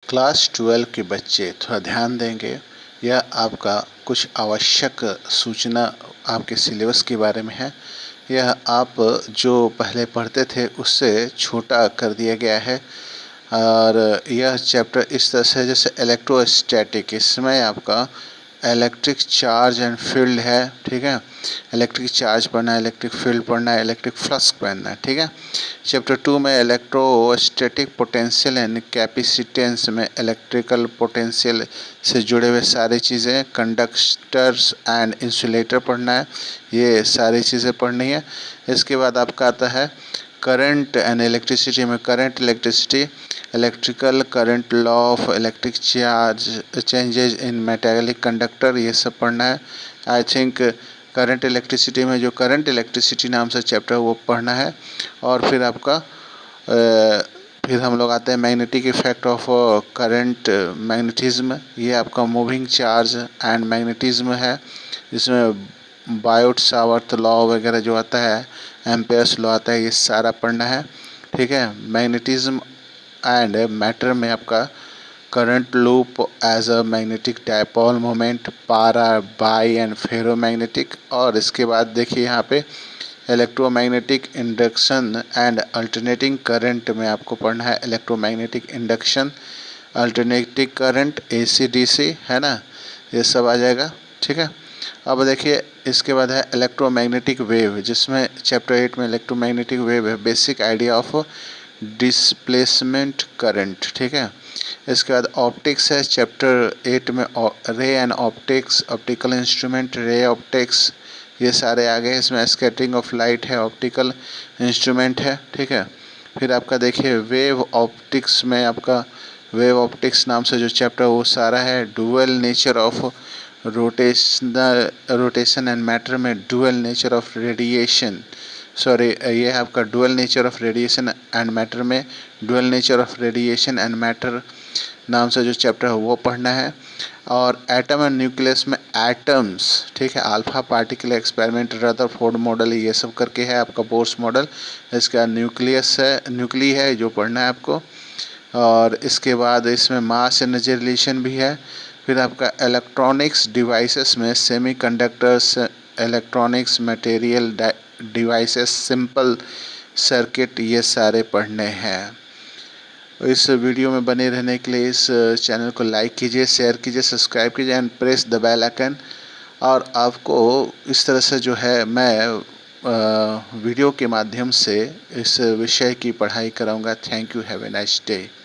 Class 12 के बच्चे थोड़ा ध्यान देंगे। यह आपका कुछ आवश्यक सूचना आपके सिलेबस के बारे में है। यह आप जो पहले पढ़ते थे उससे छोटा कर दिया गया है और यह चैप्टर इस तरह से जैसे इलेक्ट्रोस्टैटिक, इसमें आपका इलेक्ट्रिक चार्ज एंड फील्ड है, ठीक है। इलेक्ट्रिक चार्ज पढ़ना है, इलेक्ट्रिक फील्ड पढ़ना है, इलेक्ट्रिक फ्लक्स पढ़ना है, ठीक है। चैप्टर 2 में इलेक्ट्रोस्टैटिक पोटेंशियल एंड कैपेसिटेंस में इलेक्ट्रिकल पोटेंशियल से जुड़े हुए सारी चीज़ें, कंडक्टर्स एंड इंसुलेटर पढ़ना है, ये सारी चीज़ें पढ़नी है। इसके बाद आपका आता है करंट एंड इलेक्ट्रिसिटी में current electricity, electrical current, law of electric charge changes in metallic conductor, ये सब पढ़ना है। आई थिंक करंट इलेक्ट्रिसिटी में जो करंट इलेक्ट्रिसिटी नाम से चैप्टर वो पढ़ना है। और फिर आपका फिर हम लोग आते हैं magnetic effect of current magnetism, ये आपका मूविंग चार्ज एंड मैग्नेटिज्म है, जिसमें बायोट सावर्थ लॉ वगैरह जो आता है, एम्पेयर्स लॉ आता है, ये सारा पढ़ना है, ठीक है। मैग्नेटिज्म एंड मैटर में आपका current loop as a magnetic dipole moment, para, बाई एंड फेरोमैग्नेटिक। और इसके बाद देखिए यहाँ पे electromagnetic induction and alternating current में आपको पढ़ना है electromagnetic induction, alternating current, AC DC, है ना, ये सब आ जाएगा, ठीक है। अब देखिए इसके बाद है इलेक्ट्रोमैग्नेटिक वेव, जिसमें चैप्टर 8 में इलेक्ट्रोमैग्नेटिक वेव है, basic idea of displacement current, ठीक है। इसके बाद ऑप्टिक्स है चैप्टर 8 में, रे and optics, optical instrument, ray optics, ये सारे आ गए। इसमें स्कैटरिंग ऑफ लाइट है, ऑप्टिकल इंस्ट्रूमेंट है, ठीक है। फिर आपका देखिए वेव ऑप्टिक्स में आपका वेव ऑप्टिक्स नाम से जो चैप्टर वो सारा है। Dual nature of rotation and matter में dual nature of radiation, sorry ये है आपका dual nature of radiation and matter में dual nature of radiation and matter नाम से जो चैप्टर है वो पढ़ना है। और एटम एंड न्यूक्लियस में एटम्स, ठीक है, alpha particle experiment, Rutherford model, ये सब करके है आपका बोर्स मॉडल। इसका न्यूक्लियस है, न्यूक्ली है जो पढ़ना है आपको। और इसके बाद इसमें मास एनर्जी रिलेशन भी है। फिर आपका इलेक्ट्रॉनिक्स डिवाइसेस में semiconductors, electronics material devices, simple circuit, ये सारे पढ़ने हैं। इस वीडियो में बने रहने के लिए इस चैनल को लाइक कीजिए, शेयर कीजिए, सब्सक्राइब कीजिए and press the bell icon. और आपको इस तरह से जो है मैं वीडियो के माध्यम से इस विषय की पढ़ाई कराऊंगा। Thank you, have a nice day.